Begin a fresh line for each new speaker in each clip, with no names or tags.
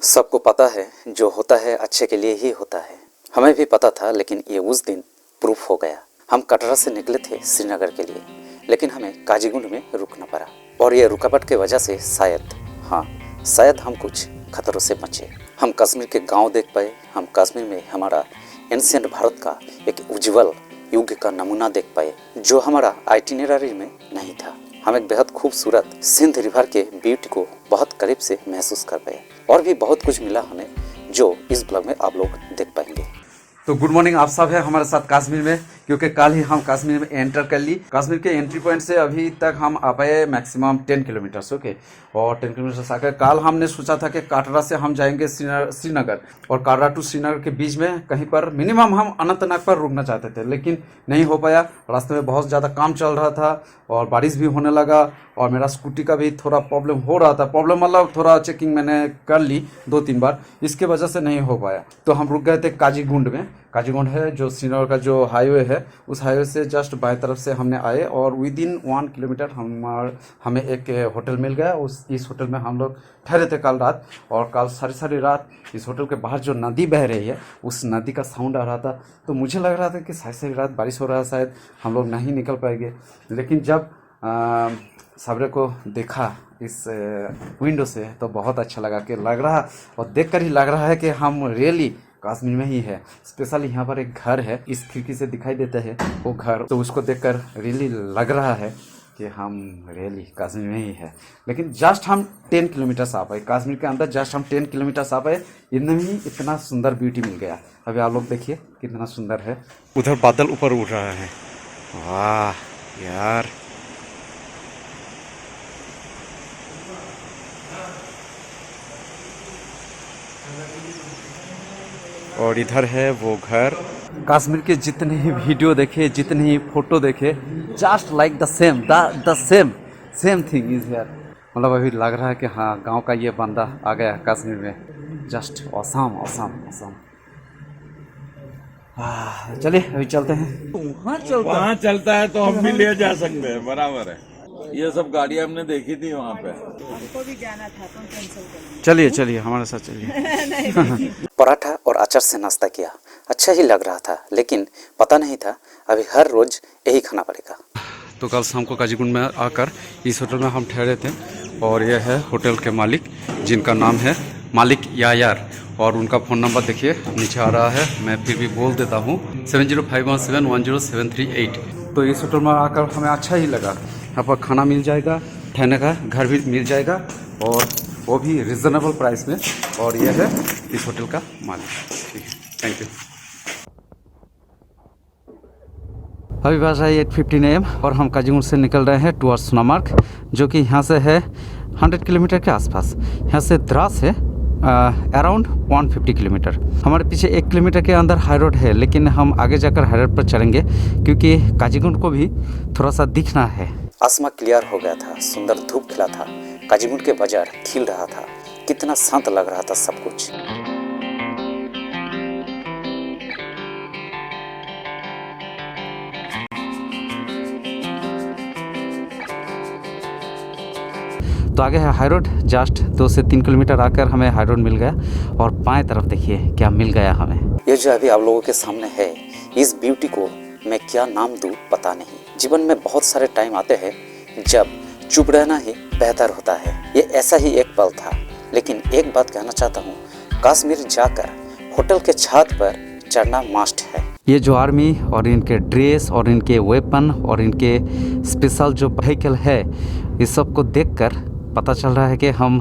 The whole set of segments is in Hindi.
सबको पता है जो होता है अच्छे के लिए ही होता है। हमें भी पता था, लेकिन ये उस दिन प्रूफ हो गया। हम कटरा से निकले थे श्रीनगर के लिए, लेकिन हमें काजीगुंड में रुकना पड़ा और ये रुकावट की वजह से शायद हम कुछ खतरों से बचे। हम कश्मीर के गांव देख पाए। हम कश्मीर में हमारा एंशिएंट भारत का एक उज्जवल युग का नमूना देख पाए जो हमारा आइटिनरी में नहीं था। हम एक बेहद खूबसूरत सिंध रिवर के ब्यूटी को बहुत करीब से महसूस कर पाए और भी बहुत कुछ मिला हमें जो इस ब्लॉग में आप लोग देख पाएंगे।
तो गुड मॉर्निंग, आप सब है हमारे साथ कश्मीर में, क्योंकि कल ही हम कश्मीर में एंटर कर ली। कश्मीर के एंट्री पॉइंट से अभी तक हम आ पाए मैक्सिमम 10 किलोमीटर्स। ओके, और 10 किलोमीटर आकर कल हमने सोचा था कि काटरा से हम जाएंगे श्रीनगर, और काटरा टू श्रीनगर के बीच में कहीं पर मिनिमम हम अनंतनाग पर रुकना चाहते थे, लेकिन नहीं हो पाया। रास्ते में बहुत ज़्यादा काम चल रहा था और बारिश भी होने लगा और मेरा स्कूटी का भी थोड़ा प्रॉब्लम हो रहा था। प्रॉब्लम मतलब थोड़ा चेकिंग मैंने कर ली 2-3 बार, इसके वजह से नहीं हो पाया। तो हम रुक गए थे काजीगुंड में। काजीगुंड है जो श्रीनगर का जो हाईवे है, उस हाईवे से जस्ट बाएं तरफ से हमने आए और विदिन 1 किलोमीटर हमें एक होटल मिल गया। इस होटल में हम लोग ठहरे थे कल रात, और कल सारी रात इस होटल के बाहर जो नदी बह रही है उस नदी का साउंड आ रहा था। तो मुझे लग रहा था कि सारी रात बारिश हो रहा है, शायद हम लोग नहीं निकल पाएंगे। लेकिन जब सवेरे को देखा इस विंडो से तो बहुत अच्छा लगा कि लग रहा, और देखकर ही लग रहा है कि हम रियली कश्मीर में ही है। स्पेशली यहाँ पर एक घर है, इस खिड़की से दिखाई देता है वो घर, तो उसको देखकर रियली लग रहा है कि हम रियली कश्मीर में ही है। लेकिन जस्ट हम 10 किलोमीटर्स आ पाए कश्मीर के अंदर, जस्ट हम 10 किलोमीटर्स आ पाए, इतने ही इतना सुंदर ब्यूटी मिल गया। अभी आप लोग देखिए कितना सुंदर है। उधर बादल ऊपर उड़ रहा है, वाह यार। और इधर है वो घर। कश्मीर के जितने ही वीडियो देखे, जितने ही फोटो देखे, just like the same thing is here. मतलब अभी लग रहा है कि हाँ, गांव का ये बंदा आ गया कश्मीर में। Just awesome. चलिए अभी चलते हैं।
वहाँ चलता है तो हम भी ले जा सकते हैं, बराबर है। ये सब गाड़ियाँ हमने देखी थी वहाँ पे।
हमको भी जाना था, तुम कैंसिल कर।
चलिए हमारे साथ चलिए।
पराठा और अचार से नाश्ता किया, अच्छा ही लग रहा था, लेकिन पता नहीं था अभी हर रोज यही खाना पड़ेगा।
तो कल शाम को काजीगुंड में आकर इस होटल में हम ठहरे थे, और यह है होटल के मालिक, जिनका नाम है मालिक यायार, और उनका फ़ोन नंबर देखिए नीचे आ रहा है। मैं फिर भी बोल देता हूँ, 7051710738। तो इस होटल में आकर हमें अच्छा ही लगा। यहाँ पर खाना मिल जाएगा, ठहरने का घर भी मिल जाएगा, और वो भी रिजनेबल प्राइस में। और यह है इस होटल का मालिक। ठीक है, थैंक यू। अभी बज रहा है 8:15 AM और हम काजीगुंड से निकल रहे हैं टुवर्ड्स सोनामार्ग, जो कि यहाँ से है 100 किलोमीटर के आसपास। यहाँ से द्रास है अराउंड 150 किलोमीटर। हमारे पीछे 1 किलोमीटर के अंदर हाई रोड है, लेकिन हम आगे जाकर हाई रोड पर चलेंगे, क्योंकि काजीगुंड को भी थोड़ा सा दिखना है।
आसमान क्लियर हो गया था, सुंदर धूप खिला था, काजीगुंड के बाजार खिल रहा था, कितना शांत लग रहा था सब कुछ।
तो आगे है हाई रोड, जस्ट 2 से 3 किलोमीटर आकर हमें हाई रोड मिल गया, और बाएं तरफ देखिए क्या मिल गया हमें।
ये जो अभी आप लोगों के सामने है, इस ब्यूटी को मैं क्या नाम दूँ पता नहीं। जीवन में बहुत सारे टाइम आते हैं जब चुप रहना ही बेहतर होता है। ये ऐसा ही एक पल था, लेकिन एक बात कहना चाहता हूँ, कश्मीर जाकर होटल के छत पर चढ़ना मस्ट है।
ये जो आर्मी और इनके ड्रेस और इनके वेपन और इनके स्पेशल जो व्हीकल है, इस सब को देखकर पता चल रहा है कि हम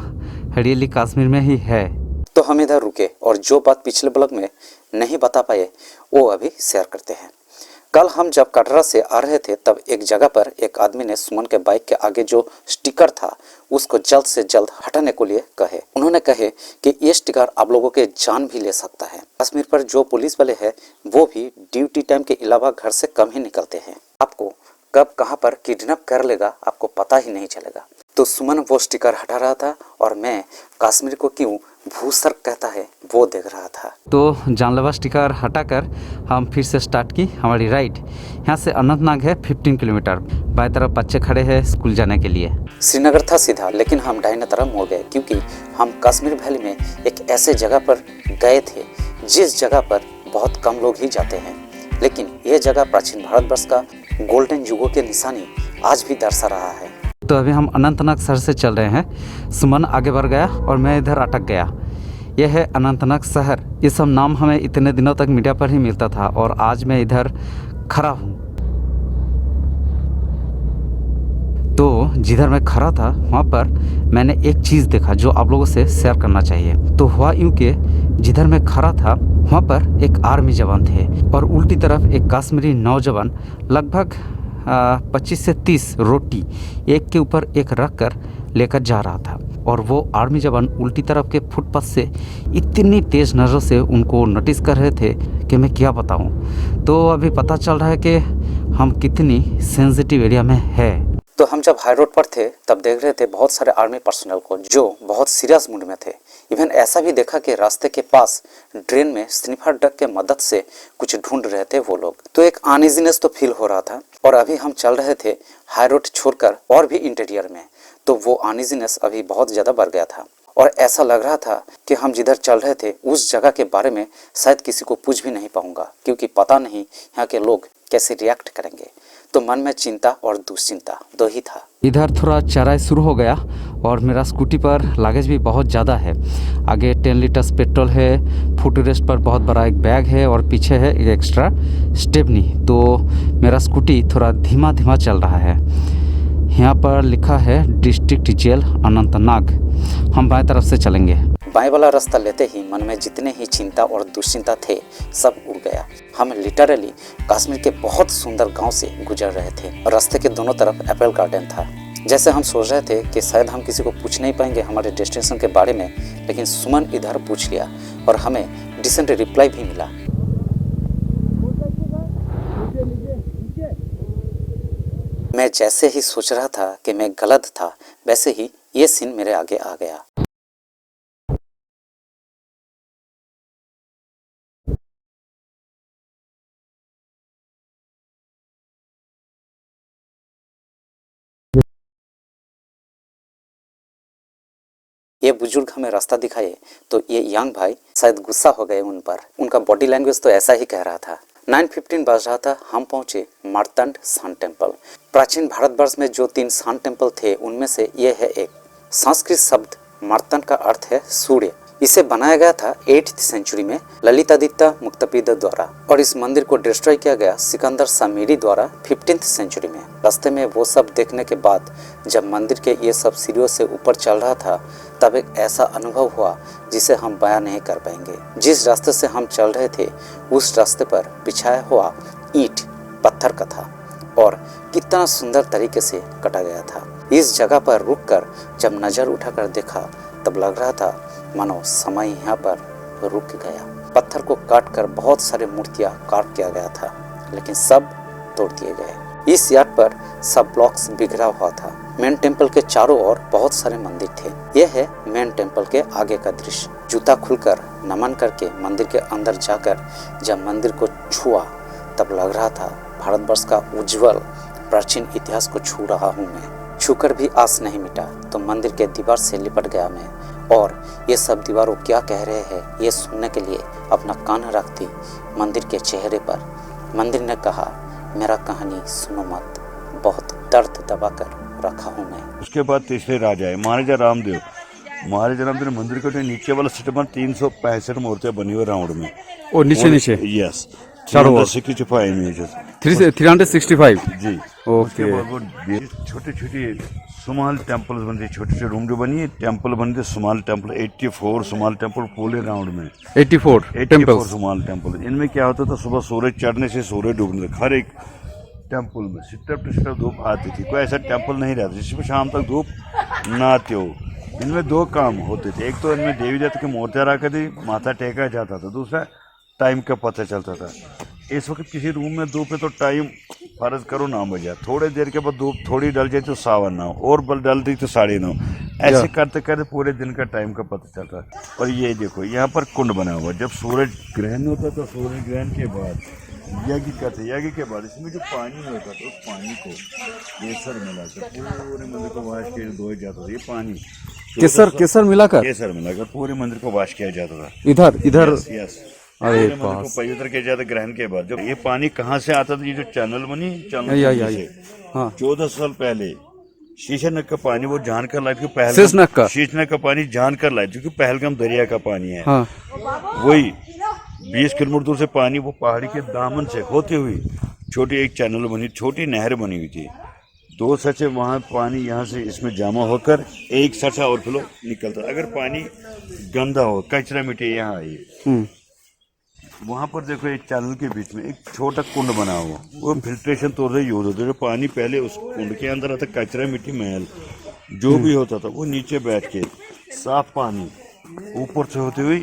रियली कश्मीर में ही है।
तो हम इधर रुके और जो बात पिछले ब्लॉग में नहीं बता पाए वो अभी शेयर करते हैं। कल हम जब कटरा से आ रहे थे, तब एक जगह पर एक आदमी ने सुमन के बाइक के आगे जो स्टिकर था उसको जल्द से जल्द हटाने को लिए कहे। उन्होंने कहे कि ये स्टिकर आप लोगों के जान भी ले सकता है। कश्मीर पर जो पुलिस वाले हैं वो भी ड्यूटी टाइम के अलावा घर से कम ही निकलते हैं। आपको कब कहाँ पर किडनैप कर लेगा आपको पता ही नहीं चलेगा। तो सुमन वो स्टिकर हटा रहा था और मैं कश्मीर को क्यों भूसर्ग कहता है वो देख रहा था।
तो जानलेवा स्टिकर हटाकर हम फिर से स्टार्ट की हमारी राइड। यहाँ से अनंतनाग है 15 किलोमीटर। बाएं तरफ बच्चे खड़े हैं स्कूल जाने के लिए।
श्रीनगर था सीधा, लेकिन हम दाहिने तरफ मुड़ गए क्योंकि हम कश्मीर वैली में एक ऐसे जगह पर गए थे जिस जगह पर बहुत कम लोग ही जाते हैं, लेकिन यह जगह प्राचीन भारतवर्ष का गोल्डन युगों की निशानी आज भी दर्शा रहा है।
तो अभी हम अनंतनाग शहर से चल रहे हैं। सुमन आगे बढ़ गया और मैं इधर अटक गया। यह है अनंतनाग शहर। ये सब नाम हमें इतने दिनों तक मीडिया पर ही मिलता था और आज मैं इधर खड़ा हूँ। तो जिधर मैं खड़ा था वहाँ पर मैंने एक चीज़ देखा जो आप लोगों से शेयर करना चाहिए। तो हुआ यूँ कि जिधर मैं खड़ा था वहाँ पर एक आर्मी जवान थे और उल्टी तरफ एक कश्मीरी नौजवान लगभग 25 से 30 रोटी एक के ऊपर एक रख कर लेकर जा रहा था। और वो आर्मी जवान उल्टी तरफ के फुटपाथ से इतनी तेज़ नज़रों से उनको नोटिस कर रहे थे कि मैं क्या बताऊं। तो अभी पता चल रहा है कि हम कितनी सेंसिटिव एरिया में है।
तो हम जब हाई रोड पर थे तब देख रहे थे बहुत सारे आर्मी पर्सनल को जो बहुत सीरियस मूड में थे। इवन ऐसा भी देखा कि रास्ते के पास ड्रेन में स्निफर डग के मदद से कुछ ढूंढ रहे थे वो लोग। तो एक अनइजीनेस तो फील हो रहा था। और अभी हम चल रहे थे हाई रोड छोड़कर और भी इंटीरियर में, तो वो अनइजीनेस अभी बहुत ज़्यादा बढ़ गया था। और ऐसा लग रहा था कि हम जिधर चल रहे थे उस जगह के बारे में शायद किसी को पूछ भी नहीं पाऊंगा, क्योंकि पता नहीं यहाँ के लोग कैसे रिएक्ट करेंगे। तो मन में चिंता और दुश्चिंता दो ही था।
इधर थोड़ा चढ़ाई शुरू हो गया और मेरा स्कूटी पर लगेज भी बहुत ज़्यादा है। आगे 10 लीटर्स पेट्रोल है, फुट रेस्ट पर बहुत बड़ा एक बैग है और पीछे है एक एक्स्ट्रा स्टेपनी। तो मेरा स्कूटी थोड़ा धीमा धीमा चल रहा है। यहाँ पर लिखा है डिस्ट्रिक्ट जेल अनंतनाग। हम बाएं तरफ से चलेंगे।
बाएं वाला रास्ता लेते ही मन में जितने ही चिंता और दुश्चिंता थे सब उड़ गया। हम लिटरली कश्मीर के बहुत सुंदर गांव से गुजर रहे थे और रास्ते के दोनों तरफ एप्पल गार्डन था। जैसे हम सोच रहे थे कि शायद हम किसी को पूछ नहीं पाएंगे हमारे डेस्टिनेशन के बारे में, लेकिन सुमन इधर पूछ लिया और हमें डिसेंट रिप्लाई भी मिला। मैं जैसे ही सोच रहा था कि मैं गलत था, वैसे ही ये सीन मेरे आगे आ गया। ये बुजुर्ग हमें रास्ता दिखाए तो ये यंग भाई शायद गुस्सा हो गए उन पर। उनका बॉडी लैंग्वेज तो ऐसा ही कह रहा था। 9:15 बज रहा था। हम पहुंचे मार्तंड सन टेम्पल। प्राचीन भारतवर्ष में जो 3 सन टेम्पल थे उनमें से ये है एक। संस्कृत शब्द मार्तंड का अर्थ है सूर्य। इसे बनाया गया था 8th सेंचुरी में ललितादित्य मुक्तपिद द्वारा और इस मंदिर को डिस्ट्रॉय किया गया सिकंदर शामिरी द्वारा 15th सेंचुरी में। रास्ते में वो सब देखने के बाद जब मंदिर के ये सब सीढ़ियों से ऊपर चल रहा था तब एक ऐसा अनुभव हुआ जिसे हम बयां नहीं कर पाएंगे। जिस रास्ते से हम चल रहे थे उस रास्ते पर बिछाया हुआ ईंट पत्थर का था और कितना सुंदर तरीके से कटा गया था। इस जगह पर रुककर जब नज़र उठाकर देखा तब लग रहा था मानो समय यहाँ पर रुक गया। पत्थर को काट कर बहुत सारे मूर्तियाँ कार्व किया गया था, लेकिन सब तोड़ दिए गए। इस यार्ड पर सब ब्लॉक्स बिखरा हुआ था। मेन टेम्पल के चारों ओर बहुत सारे मंदिर थे। यह है मेन टेम्पल के आगे का दृश्य। जूता खुलकर नमन करके मंदिर के अंदर जाकर जब मंदिर को छुआ तब लग रहा था भारतवर्ष का उज्जवल प्राचीन इतिहास को छू रहा हूँ मैं। छूकर भी आस नहीं मिटा तो मंदिर के दीवार से लिपट गया मैं और ये सब दीवारों क्या कह रहे हैं ये सुनने के लिए अपना कान रख दी मंदिर के चेहरे पर। मंदिर ने कहा, मेरा कहानी सुनो मत, बहुत दर्द दबा कर रखा हूँ मैं।
उसके बाद तीसरे राजा है महाराजा रामदेव। महाराजा रामदेव मंदिर के नीचे वाला सेट में 365 मूर्तियां बनी हुई राउंड में
और नीचे
यस
चारों ओर
365 इमेजेस
365
जी।
ओके।
वो छोटे छोटे सुमाल टेम्पल्स बनते, छोटे छोटे रूम जो बनी है टेम्पल बनते सुमाल टेम्पल। 84 सुमाल टेम्पल पूरे राउंड में 84 सुमाल टेम्पल। इनमें क्या होता था सुबह सूरज चढ़ने से सूरज डूबने तक हर एक टेम्पल में स्टेप टू स्टेप धूप आती थी। कोई ऐसा टेम्पल नहीं रहता जिसमें शाम तक धूप ना आती हो। इनमें 2 काम होते थे, एक तो इनमें देवी देवता की मूर्तियाँ रखी थी, माथा टेका जाता था, दूसरा टाइम का पता चलता था। इस वक्त किसी रूम में धूप है तो टाइम फर्ज करो 9 बजे, थोड़ी देर के बाद धूप थोड़ी डल जाए तो 9:15 और बल डल दी तो 9:30। ऐसे करते करते पूरे दिन का टाइम का पता चलता है। और ये देखो यहाँ पर कुंड बना हुआ, जब सूरज ग्रहण होता था, सूरज ग्रहण के बाद यज्ञ करते, यज्ञ के बाद इसमें जो पानी होता था उस पानी को केसर मिलाकर पूरे मंदिर को वाश किया धोया जाता था। ये पानी
केसर मिलाकर
पूरे मंदिर को वाश किया जाता था।
इधर
यस,
अरे
पूरे मंदिर को पवित्र किया जाता ग्रहण के बाद। जब ये पानी कहाँ से आता था, ये जो चैनल बनी, चैनल से
हाँ
14 साल पहले शीशनक का पानी वो जान कर लाए, क्योंकि शीशनक का पानी जान कर लाए, क्योंकि पहलगाम दरिया का पानी है।
हाँ।
वही 20 किलोमीटर दूर से पानी वो पहाड़ी के दामन से होते हुए छोटी एक चैनल बनी, छोटी नहर बनी हुई थी। 2 सचे वहाँ पानी यहाँ से इसमें जमा होकर एक सचा और फ्लो निकलता। अगर पानी गंदा हो, कचरा मिट्टी यहाँ आई, वहाँ पर देखो एक चैनल के बीच में एक छोटा कुंड बना हुआ, वो फिल्ट्रेशन तौर से यूज होता है। जो पानी पहले उस कुंड के अंदर आता, कचरा मिट्टी मैल जो भी होता था, वो नीचे बैठ के साफ पानी ऊपर से होते हुए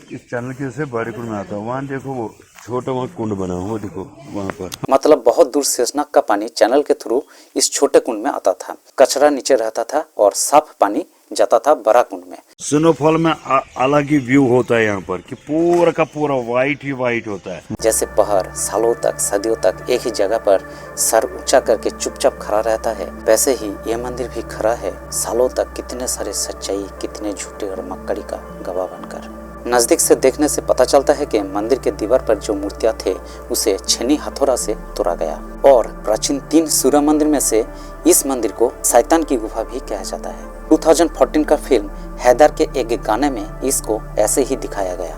इस चैनल के से बड़े कुंड में आता। वहाँ देखो वो छोटा वहाँ कुंड बना हुआ, देखो वहाँ पर।
मतलब बहुत दूर शेषनाग का पानी चैनल के थ्रू इस छोटे कुंड में आता था, कचरा नीचे रहता था और साफ पानी जाता था बड़ा कुंड में।
स्नोफॉल में अलग ही व्यू होता है यहाँ पर, कि पूरा का पूरा वाइट ही वाइट होता है।
जैसे पहाड़ सालों तक, सदियों तक एक ही जगह पर सर ऊंचा करके चुपचाप खड़ा रहता है, वैसे ही ये मंदिर भी खड़ा है सालों तक कितने सारे सच्चाई, कितने झूठे और मक्कड़ी का गवाह बनकर। नजदीक से देखने से पता चलता है कि मंदिर के दीवार पर जो मूर्तियां थे उसे छेनी हथौड़ा से तोड़ा गया, और प्राचीन 3 सूर्य मंदिर में से इस मंदिर को शैतान की गुफा भी कहा जाता है। 2014 का फिल्म हैदर के एक गाने में इसको ऐसे ही दिखाया गया।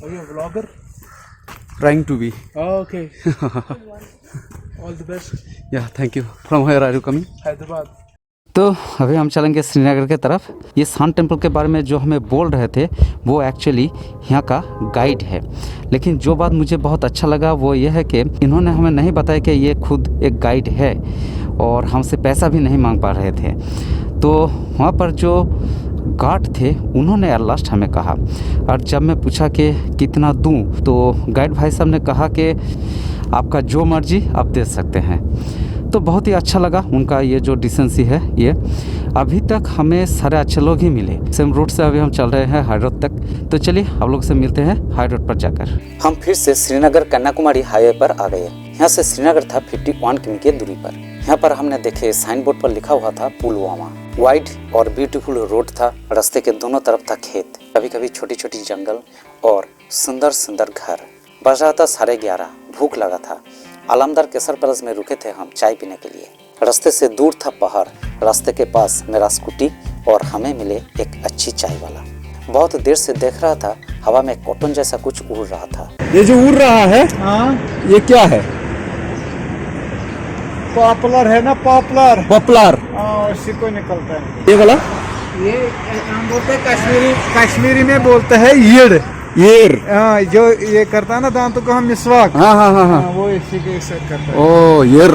Are you a vlogger?
trying to be.
Oh, okay. All the best.
Yeah, thank you. From where are you coming?
Hyderabad.
तो अभी हम चलेंगे श्रीनगर के तरफ। ये सान टेम्पल के बारे में जो हमें बोल रहे थे वो एक्चुअली यहाँ का गाइड है, लेकिन जो बात मुझे बहुत अच्छा लगा वो ये है कि इन्होंने हमें नहीं बताया कि ये खुद एक गाइड है और हमसे पैसा भी नहीं मांग पा रहे थे। तो वहाँ पर जो गार्ड थे उन्होंने एट लास्ट हमें कहा, और जब मैं पूछा कि कितना दूं तो गाइड भाई साहब ने कहा कि आपका जो मर्जी आप दे सकते हैं। तो बहुत ही अच्छा लगा उनका ये जो डिसेंसी है। ये अभी तक हमें सारे अच्छे लोग ही मिले। सेम रूट से अभी हम चल रहे हैं हाई रोड तक। तो चलिए आप लोग से मिलते हैं हाई रोड पर जाकर।
हम फिर से श्रीनगर कन्याकुमारी हाईवे पर आ गए। यहाँ से श्रीनगर था 51 किमी की दूरी पर। यहाँ पर हमने देखे साइन बोर्ड पर लिखा हुआ था पुलवामा। वाइड और ब्यूटीफुल रोड था, रास्ते के दोनों तरफ था खेत, कभी कभी छोटी छोटी जंगल और सुंदर सुंदर घर। बज रहा था 11:30, भूख लगा था। आलमदार केसर पैलेस में रुके थे हम चाय पीने के लिए। रास्ते से दूर था पहाड़, रास्ते के पास मेरा स्कूटी और हमें मिले एक अच्छी चाय वाला। बहुत देर से देख रहा था, हवा में कॉटन जैसा कुछ उड़ रहा था।
ये जो उड़ रहा है ये क्या है?
पॉपुलर है ना, पॉपुलर
पॉपुलर।
उसी को निकलता है
ये वाला,
ये हम बोलते हैं कश्मीरी में बोलते हैं येड़। जो ये करता है ना दांतों को हम मिसवाक।
हाँ।
वो इसी के से करता है।
ओ येर।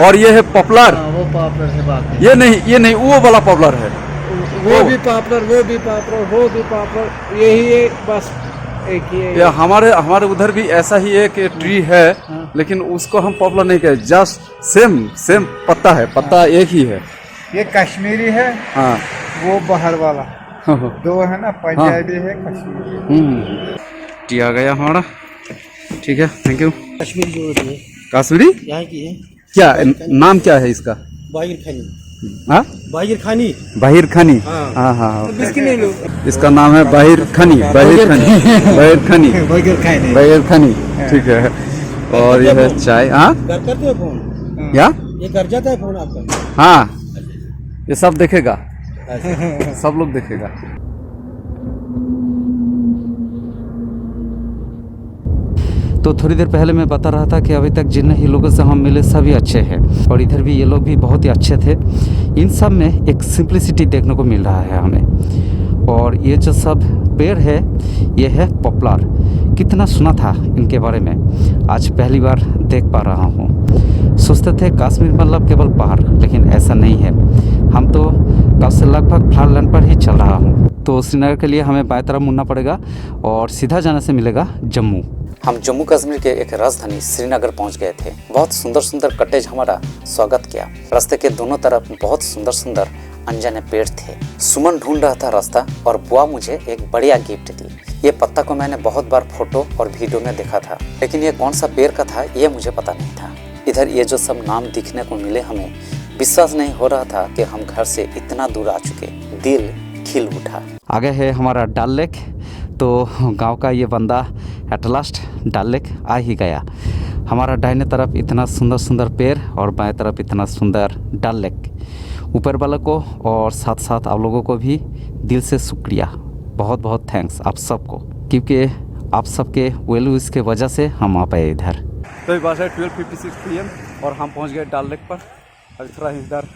और ये है पॉपुलर।
वो पॉपुलर से बात है।
ये नहीं वो वाला पॉपुलर है।
वो भी पॉपुलर यही है, बस एक ही है।
या हमारे उधर भी ऐसा ही एक ट्री है, लेकिन उसको हम पॉपुलर नहीं कहते। जस्ट सेम पत्ता है, पत्ता एक ही है।
ये कश्मीरी है,
हाँ
वो बाहर वाला। दो है ना, पंजाबी है कश्मीरी।
टी आ गया हमारा, ठीक है, थैंक यू।
कश्मीरी जो होती है
कश्मीरी
यहाँ की है।
क्या नाम क्या है इसका?
बाहिर खानी।
हाँ, बाहिर खानी। हाँ। इसका नाम है बाहिर खानी। ठीक है। और ये है चाय। हाँ,
करते हो फोन?
क्या
ये कर जाता है फोन आपका?
हाँ, ये सब देखेगा, सब लोग देखेगा। तो थोड़ी देर पहले मैं बता रहा था कि अभी तक जिन ही लोगों से हम मिले सभी अच्छे हैं, और इधर भी ये लोग भी बहुत ही अच्छे थे। इन सब में एक सिंप्लिसिटी देखने को मिल रहा है हमें। और ये जो सब पेड़ है ये है पॉपुलर। कितना सुना था इनके बारे में, आज पहली बार देख पा रहा हूँ। सोचते थे कश्मीर मतलब केवल पहाड़, लेकिन ऐसा नहीं है। हम तो कल से लगभग फ्लैट लैंड पर ही चल रहा हूँ। तो श्रीनगर के लिए हमें बाएं तरफ मुड़ना पड़ेगा और सीधा जाने से मिलेगा जम्मू।
हम जम्मू कश्मीर के एक राजधानी श्रीनगर पहुंच गए थे। बहुत सुंदर सुंदर कटेज हमारा स्वागत किया। रास्ते के दोनों तरफ बहुत सुंदर सुंदर अनजाने पेड़ थे। सुमन ढूंढ रहा था रास्ता और बुआ मुझे एक बढ़िया गिफ्ट दी। ये पत्ता को मैंने बहुत बार फोटो और वीडियो में देखा था, लेकिन ये कौन सा पेड़ का था ये मुझे पता नहीं था। इधर ये जो सब नाम दिखने को मिले, हमें विश्वास नहीं हो रहा था कि हम घर से इतना दूर आ चुके। दिल खिल उठा।
आगे है हमारा डल लेक। तो गांव का ये बंदा एट लास्ट डल लेक आ ही गया। हमारा दाहिने तरफ इतना सुंदर सुंदर पेड़ और बाएं तरफ इतना सुंदर डल लेक। ऊपर वाले को और साथ साथ आप लोगों को भी दिल से शुक्रिया, बहुत बहुत थैंक्स आप सबको, क्योंकि आप सबके वेल विश के वजह से हम आ पाए इधर। तो ये बात है 12:56 PM और हम पहुंच गए डल लेक पर। अभी थोड़ा इधर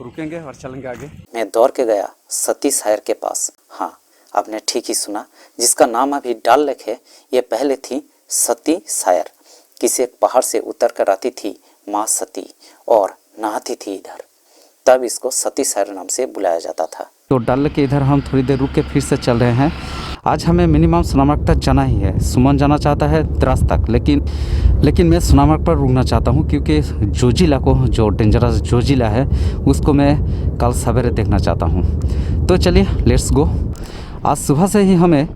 रुकेंगे और चलेंगे आगे।
मैं दौड़ के गया सती सायर के पास। हाँ, आपने ठीक ही सुना, जिसका नाम अभी डल लेक है, ये पहले थी सती सायर। किसी एक पहाड़ से उतर कर आती थी माँ सती और नहाती थी इधर, तब इसको सती सायर नाम से बुलाया जाता था।
तो डल लेक के इधर हम थोड़ी देर रुक के फिर से चल रहे हैं। आज हमें मिनिमम सोनामार्ग तक जाना ही है। सुमन जाना चाहता है द्रास तक, लेकिन मैं सोनामार्ग पर रुकना चाहता हूँ, क्योंकि जोजिला को, जो डेंजरस जोजिला है, उसको मैं कल सवेरे देखना चाहता हूँ। तो चलिए लेट्स गो। आज सुबह से ही हमें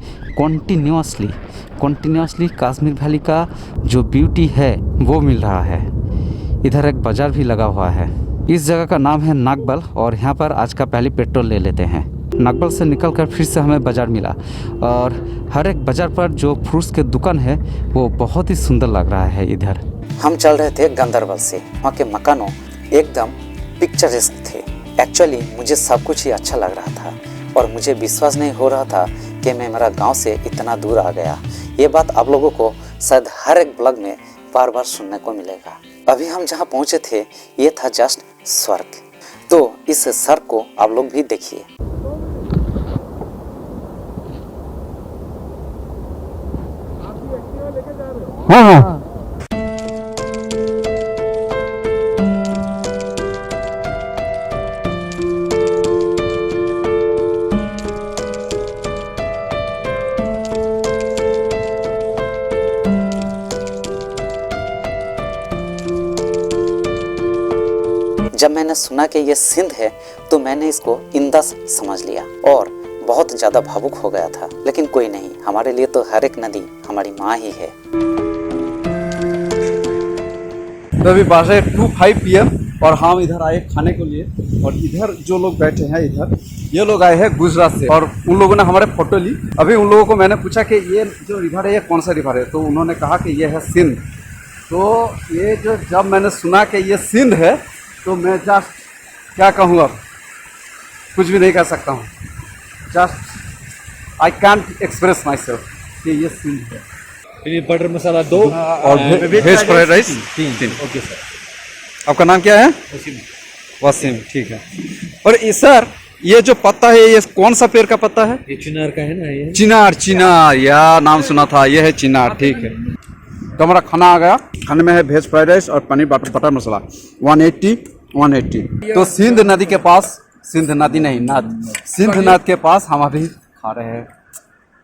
कॉन्टिन्यूसली कश्मीर वैली का जो ब्यूटी है वो मिल रहा है। इधर एक बाज़ार भी लगा हुआ है। इस जगह का नाम है नागबल और यहाँ पर आज का पहले पेट्रोल ले लेते हैं। नागबल से निकलकर फिर से हमें बाज़ार मिला और हर एक बाज़ार पर जो फ्रूट्स के दुकान है वो बहुत ही सुंदर लग रहा है। इधर
हम चल रहे थे गांदरबल से। वहाँ के मकानों एकदम पिक्चरेस्क थे। एक्चुअली मुझे सब कुछ ही अच्छा लग रहा था और मुझे विश्वास नहीं हो रहा था कि मैं मेरा गांव से इतना दूर आ गया। ये बात आप लोगों को शायद हर एक ब्लॉग में बार बार सुनने को मिलेगा। अभी हम जहाँ पहुँचे थे ये था जस्ट स्वर्ग। तो इस स्वर्ग को आप लोग भी देखिए।
हाँ।
जब मैंने सुना कि ये सिंध है तो मैंने इसको इंदस समझ लिया और बहुत ज़्यादा भावुक हो गया था। लेकिन कोई नहीं, हमारे लिए तो हर एक नदी हमारी माँ ही है।
तो अभी बाज़ 2:05 PM और हम इधर आए खाने को लिए। और इधर जो लोग बैठे हैं, इधर ये लोग आए हैं गुजरात से और उन लोगों ने हमारे फोटो ली। अभी उन लोगों को मैंने पूछा कि ये जो रिवर है ये कौन सा रिवर है, तो उन्होंने कहा कि ये है सिंध। तो ये जो जब मैंने सुना कि ये सिंध है तो मैं जस्ट क्या कहूँ, अब कुछ भी नहीं कह सकता हूँ। Just I can't express my self कि ये सिंध है।
ये बटर मसाला 2
और veg fried rice 3।
Okay sir.
आपका नाम क्या है? वसीम। ठीक है। और ये सर, ये जो पत्ता है ये कौन सा पेड़ का पत्ता है?
ये चिनार का है ना, ये
चिनार या नाम सुना था, ये है चिनार। ठीक है। तो हमारा खाना आ गया। खाने में है वेज फ्राइड राइस और पनीर बटर मसाला 180। तो सिंध नदी के पास, सिंध नदी नहीं, नद, सिंध नद के पास हम अभी खा रहे हैं।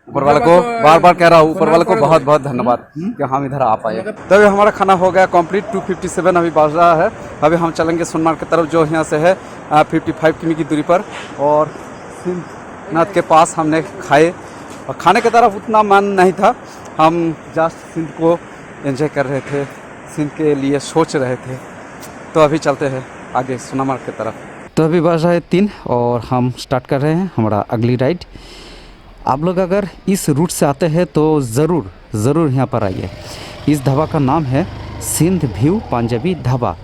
ऊपर वाले को बार बार कह रहा हूँ, ऊपर वाले को बहुत बहुत धन्यवाद कि हम इधर आ पाए। तभी हमारा खाना हो गया कंप्लीट। 2:57 अभी बज रहा है। अभी हम चलेंगे सोनमार्ग की तरफ, जो यहाँ से है 55 किमी की दूरी पर। और सिंध नद के पास हमने खाए और खाने की तरफ उतना मन नहीं था। हम जस्ट सिंध को एंजॉय कर रहे थे, सिंध के लिए सोच रहे थे। तो अभी चलते हैं आगे सोनामार्ग की तरफ। तो अभी बज रहा है 3 और हम स्टार्ट कर रहे हैं हमारा अगली राइड। आप लोग अगर इस रूट से आते हैं तो ज़रूर यहाँ पर आइए। इस ढाबा का नाम है Sindh view Punjabi Dhaba.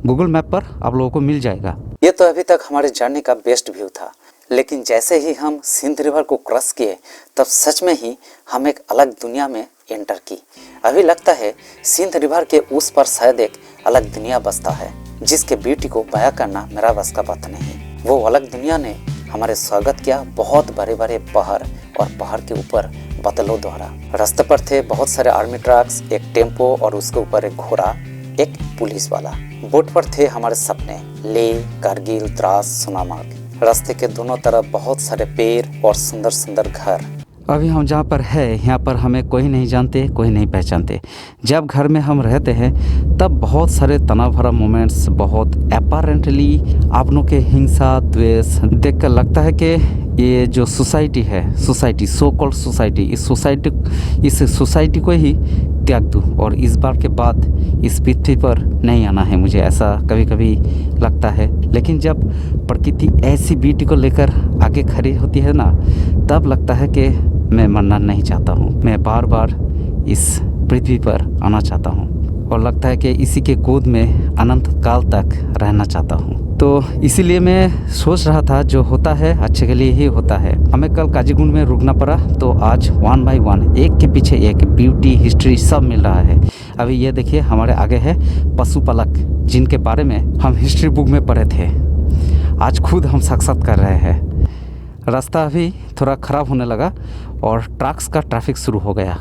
Google map पर आप लोगों को मिल जाएगा।
ये तो अभी तक हमारे जर्नी का बेस्ट व्यू था, लेकिन जैसे ही हम सिंध रिवर को क्रॉस किए तब सच में ही हम एक अलग दुनिया में एंटर की। अभी लगता है सिंध रिवर के उस पर शायद एक अलग दुनिया बसता है, जिसके ब्यूटी को बयां करना मेरा बस का बात नहीं। वो अलग दुनिया ने हमारे स्वागत किया बहुत बड़े बड़े पहाड़ और पहाड़ के ऊपर बादलों द्वारा। रास्ते पर थे बहुत सारे आर्मी ट्रक्स, एक टेम्पो और उसके ऊपर एक घोड़ा, एक पुलिस वाला। बोट पर थे हमारे सपने, लेह, कारगिल, द्रास, सोनामार्ग। रास्ते के दोनों तरफ बहुत सारे पेड़ और सुंदर सुंदर घर।
अभी हम जहाँ पर है यहाँ पर हमें कोई नहीं जानते, कोई नहीं पहचानते। जब घर में हम रहते हैं तब बहुत सारे तनाव भरा मोमेंट्स, बहुत अपारेंटली अपनों के हिंसा द्वेष देखकर लगता है कि ये जो सोसाइटी है, सोसाइटी सो कॉल्ड सोसाइटी, इस सोसाइटी को ही त्याग दूँ और इस बार के बाद इस पृथ्वी पर नहीं आना है मुझे, ऐसा कभी कभी लगता है। लेकिन जब प्रकृति ऐसी ब्यूटी को लेकर आगे खड़ी होती है ना, तब लगता है कि मैं मरना नहीं चाहता हूँ, मैं बार बार इस पृथ्वी पर आना चाहता हूँ और लगता है कि इसी के गोद में अनंत काल तक रहना चाहता हूँ। तो इसीलिए मैं सोच रहा था जो होता है अच्छे के लिए ही होता है। हमें कल काजीगुंड में रुकना पड़ा, तो आज 1 बाय 1 एक के पीछे एक ब्यूटी हिस्ट्री सब मिल रहा है। अभी ये देखिए हमारे आगे है पशुपालक, जिनके बारे में हम हिस्ट्री बुक में पढ़े थे, आज खुद हम साक्षात कर रहे हैं। रास्ता अभी थोड़ा ख़राब होने लगा और ट्रक्स का ट्रैफिक शुरू हो गया।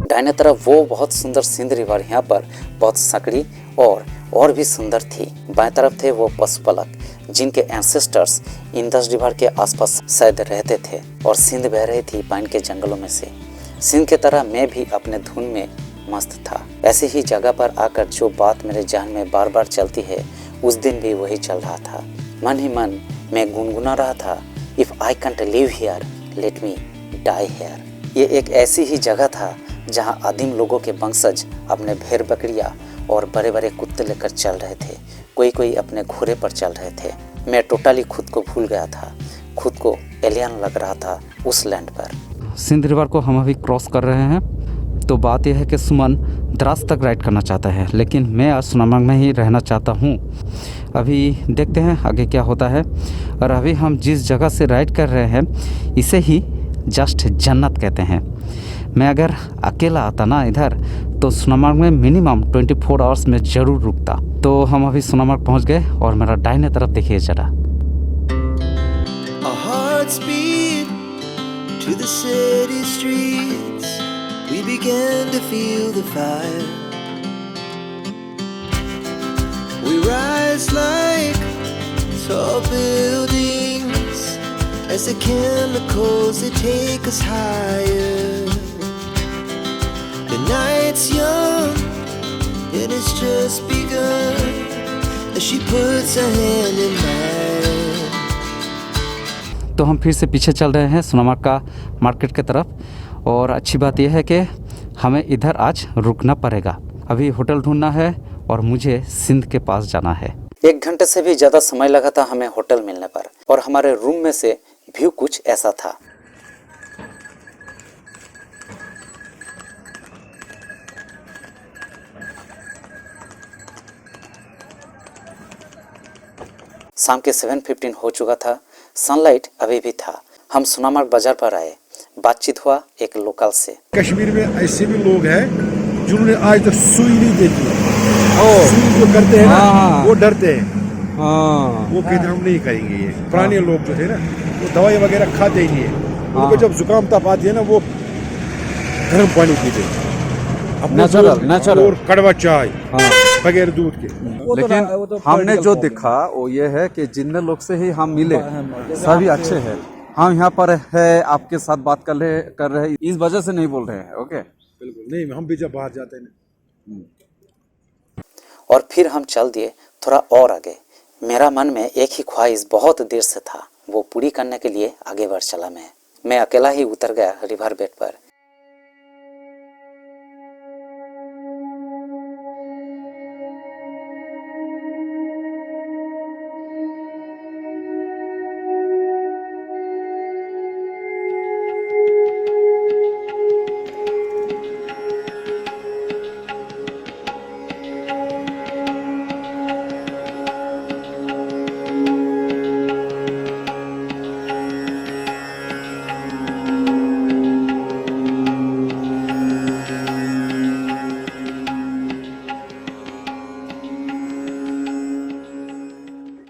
दाहिने तरफ वो बहुत सुंदर सिंध रिवर, यहाँ पर बहुत सकड़ी और भी सुंदर थी। बाएं तरफ थे वो पशुपालक, जिनके एंसेस्टर्स इंदस रिवर के आसपास शायद रहते थे और सिंध बह रही थी पाइन के जंगलों में से। सिंध की तरह मैं भी अपने धुन में मस्त था। ऐसी ही जगह पर आकर जो बात मेरे जहन में बार बार चलती है, उस दिन भी वही चल रहा था। मन ही मन मैं गुनगुना रहा था, if I can't live here let me die here. ये एक ऐसी ही जगह था जहाँ आदिम लोगों के वंशज अपने भेड़ बकरियाँ और बड़े बड़े कुत्ते लेकर चल रहे थे, कोई अपने घोड़े पर चल रहे थे। मैं टोटली खुद को भूल गया था, खुद को एलियन लग रहा था उस लैंड पर।
सिंध रिवर को हम अभी क्रॉस कर रहे हैं। तो बात यह है कि सुमन द्रास तक राइड करना चाहता है, लेकिन मैं आज सोनामार्ग में ही रहना चाहता हूँ। अभी देखते हैं आगे क्या होता है। और अभी हम जिस जगह से राइड कर रहे हैं, इसे ही जस्ट जन्नत कहते हैं। मैं अगर अकेला आता ना इधर, तो सोनामार्ग में मिनिमम 24 आवर्स में ज़रूर रुकता। तो हम अभी सोनामार्ग पहुँच गए और मेरा दाहिने तरफ देखिए जरा।
Our hearts beat to the city streets. We began to feel the fire. We rise like tall buildings as the chemicals they take us higher. The night's young and it's just begun as she puts her hand in mine.
तो हम फिर से पीछे चल रहे हैं सोनामार्ग का मार्केट की तरफ। और अच्छी बात यह है कि हमें इधर आज रुकना पड़ेगा। अभी होटल ढूंढना है और मुझे सिंध के पास जाना है।
1 घंटे से भी ज़्यादा समय लगा था हमें होटल मिलने पर, और हमारे रूम में से व्यू कुछ ऐसा था। शाम के 7:15 हो चुका था, सनलाइट अभी भी था। हम सोनामार्ग बाजार पर आए, बातचीत हुआ एक लोकल से।
कश्मीर में ऐसे भी लोग हैं जिन्होंने आज तक सुई नहीं देखी। सुई जो करते हैं ना, वो डरते हैं। वो कहते हम नहीं करेंगे। ये पुराने लोग जो थे ना, वो दवाई वगैरह खाते ही नहीं है। उनको जब जुकाम तप आती है ना, वो गर्म पानी पीते हैं, नेचुरल और कड़वा चाय बगैर दूध के।
लेकिन हमने जो देखा वो ये है कि जितने लोग से ही हम मिले सभी अच्छे हैं। हम यहाँ पर है, आपके साथ बात कर रहे हैं, इस वजह से नहीं बोल रहे हैं। ओके,
बिल्कुल नहीं, हम भी जब बाहर जाते हैं।
और फिर हम चल दिए थोड़ा और आगे। मेरा मन में एक ही ख्वाहिश बहुत देर से था, वो पूरी करने के लिए आगे बढ़ चला। मैं अकेला ही उतर गया रिवर बेड पर।